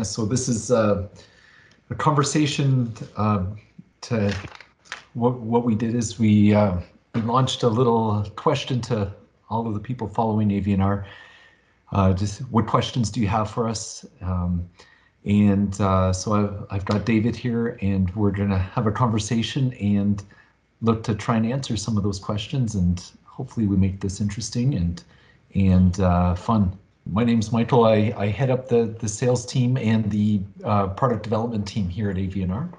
Yeah, so this is a conversation to what we did is we launched a little question to all of the people following AV&R. Just what questions do you have for us? So I've got David here, and we're going to have a conversation and look to try and answer some of those questions, and hopefully we make this interesting and fun. My name's Michael. I head up the sales team and the product development team here at AV&R.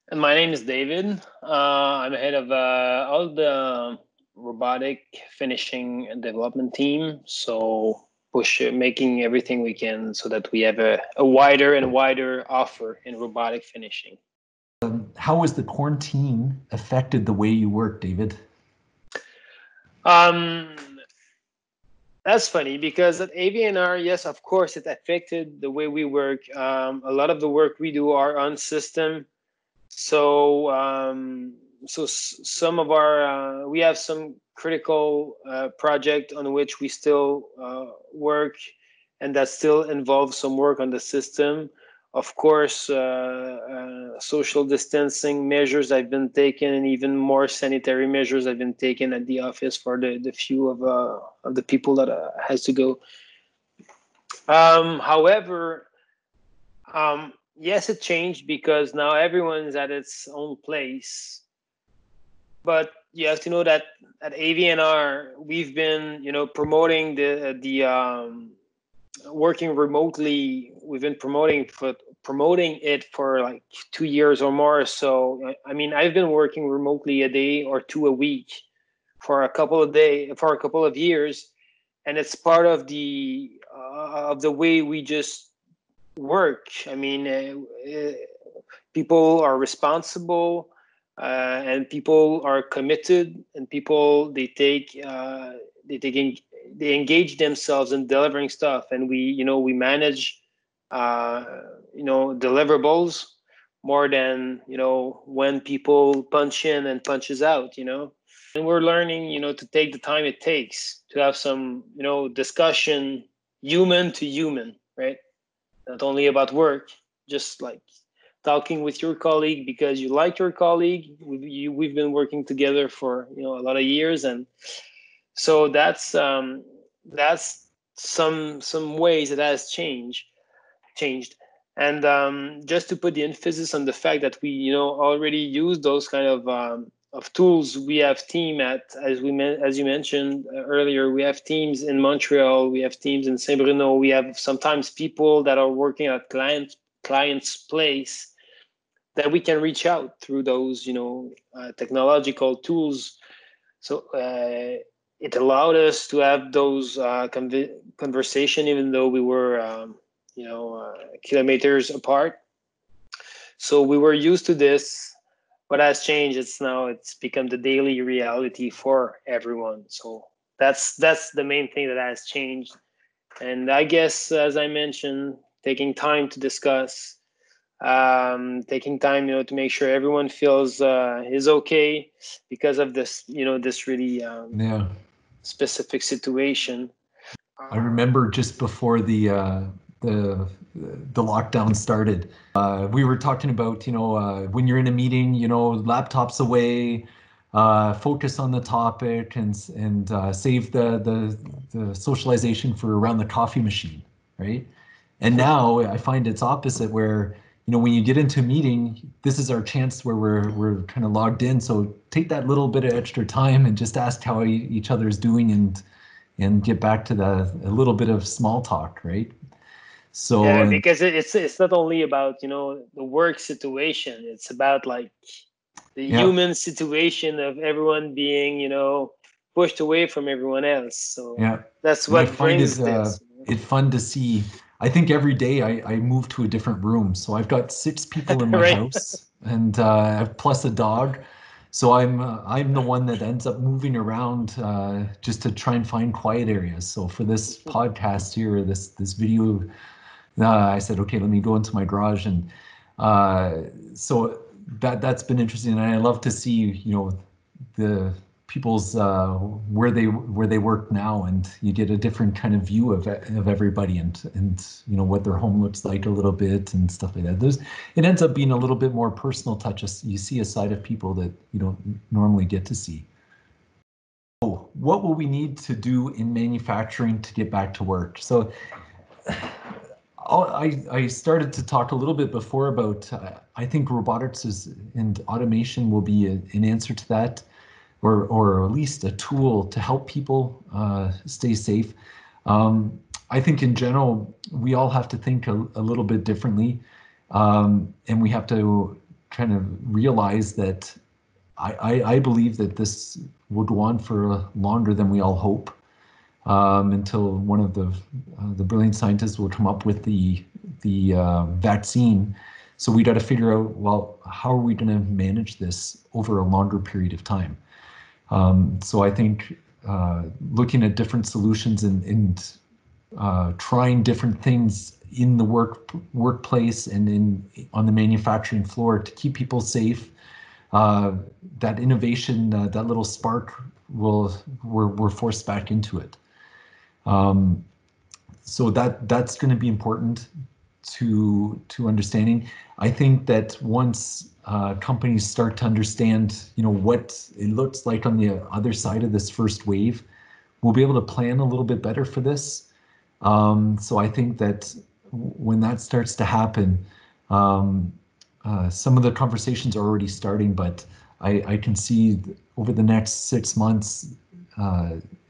And my name is David. I'm head of all the robotic finishing and development team. So making everything we can so that we have a wider and wider offer in robotic finishing. How has the quarantine affected the way you work, David? That's funny because at AV&R, yes, of course, it affected the way we work. A lot of the work we do are on system. So some of our, we have some critical project on which we still work, and that still involves some work on the system. Of course, social distancing measures have been taken, and even more sanitary measures have been taken at the office for the few of the people that has to go. However, yes, it changed because now everyone's at its own place. But you have to know that at AV&R, we've been, promoting the working remotely. We've been promoting it for like 2 years or more. So, I mean, I've been working remotely a day or two a week for a couple of years, and it's part of the way we just work. I mean, people are responsible, and people are committed, and people they engage themselves in delivering stuff, and we manage deliverables more than when people punch in and punches out, and we're learning to take the time it takes to have some discussion, human to human, right? Not only about work, just like talking with your colleague because you like your colleague. We've been working together for a lot of years, and so that's some ways that has changed. And just to put the emphasis on the fact that we already use those kind of tools. We have team as you mentioned earlier. We have teams in Montreal. We have teams in Saint Bruno. We have sometimes people that are working at client's place that we can reach out through those technological tools. So it allowed us to have those conversation even though we were kilometers apart. So we were used to this. What has changed? It's become the daily reality for everyone. So that's the main thing that has changed. And I guess, as I mentioned, taking time to discuss, taking time, to make sure everyone feels is okay because of this, this really specific situation. I remember just before the lockdown started, we were talking about, when you're in a meeting, laptops away, focus on the topic and save the socialization for around the coffee machine, right? And now I find it's opposite where, when you get into a meeting, this is our chance where we're kind of logged in. So take that little bit of extra time and just ask how each other's doing and get back to a little bit of small talk, right? So yeah, because it's not only about the work situation. It's about like the human situation of everyone being pushed away from everyone else. So that's what brings this. It's fun to see. I think every day I move to a different room. So I've got 6 people in my house, and plus a dog. So I'm the one that ends up moving around just to try and find quiet areas. So for this podcast here, this video, I said, okay, let me go into my garage, and so that's been interesting. And I love to see the people's where they work now, and you get a different kind of view of everybody, and you know what their home looks like a little bit and stuff like that. It ends up being a little bit more personal touch. You see a side of people that you don't normally get to see. So what will we need to do in manufacturing to get back to work? So I started to talk a little bit before about I think robotics and automation will be an answer to that, or at least a tool to help people stay safe. I think in general, we all have to think a little bit differently, and we have to kind of realize that I believe that this will go on for longer than we all hope, until one of the brilliant scientists will come up with the vaccine. So we got to figure out, well, how are we going to manage this over a longer period of time? So I think looking at different solutions and trying different things in the workplace and on the manufacturing floor to keep people safe, that innovation, that little spark we're forced back into it. So that's going to be important to understanding. I think that once companies start to understand, you know, what it looks like on the other side of this first wave, we'll be able to plan a little bit better for this. So I think that when that starts to happen, some of the conversations are already starting, but I can see over the next 6 months,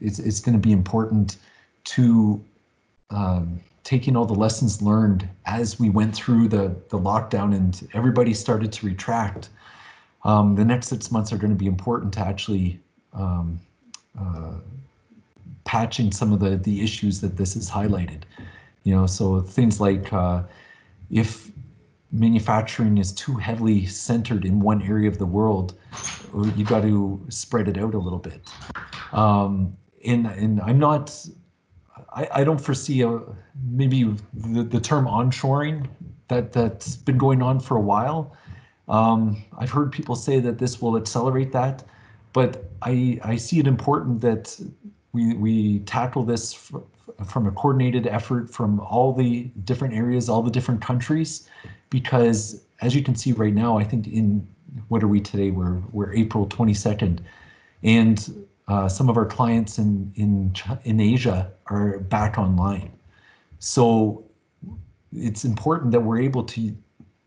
it's going to be important to taking all the lessons learned as we went through the lockdown and everybody started to retract. The next 6 months are going to be important to actually patching some of the issues that this has highlighted. You know, so things like if manufacturing is too heavily centered in one area of the world, you got to spread it out a little bit. And I'm not, I don't foresee maybe the term onshoring that's been going on for a while. I've heard people say that this will accelerate that, but I see it important that we tackle this from a coordinated effort from all the different areas, all the different countries, because as you can see right now, I think what are we today? We're April 22nd, and some of our clients in Asia are back online. So it's important that we're able to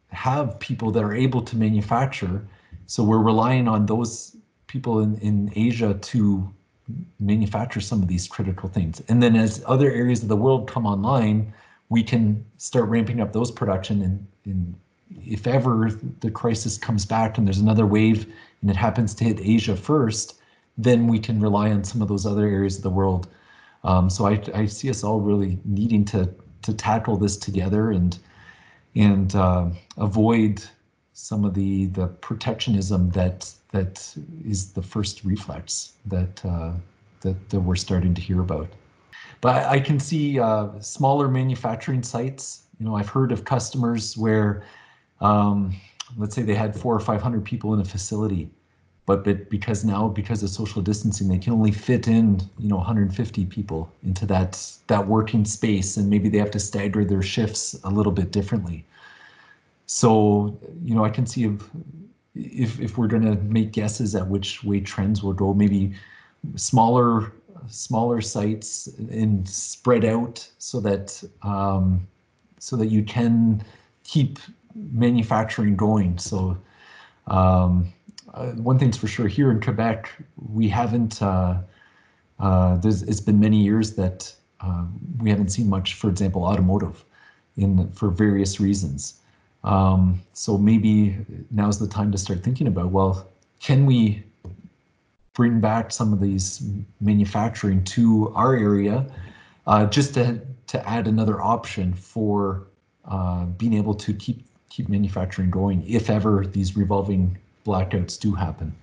have people that are able to manufacture. So we're relying on those people in Asia to manufacture some of these critical things. And then as other areas of the world come online, we can start ramping up those production. And if ever the crisis comes back and there's another wave and it happens to hit Asia first, then we can rely on some of those other areas of the world. So I see us all really needing to tackle this together and avoid some of the protectionism that is the first reflex that we're starting to hear about. But I can see smaller manufacturing sites. You know, I've heard of customers where, let's say they had 400 or 500 people in a facility, but because of social distancing, they can only fit in, you know, 150 people into that working space, and maybe they have to stagger their shifts a little bit differently. So, you know, I can see if we're going to make guesses at which way trends will go, maybe smaller sites and spread out so that you can keep manufacturing going. So one thing's for sure, here in Quebec, we haven't, it's been many years that we haven't seen much, for example, automotive for various reasons. So maybe now's the time to start thinking about, well, can we bring back some of these manufacturing to our area, just to add another option for being able to keep manufacturing going if ever these revolving blackouts do happen.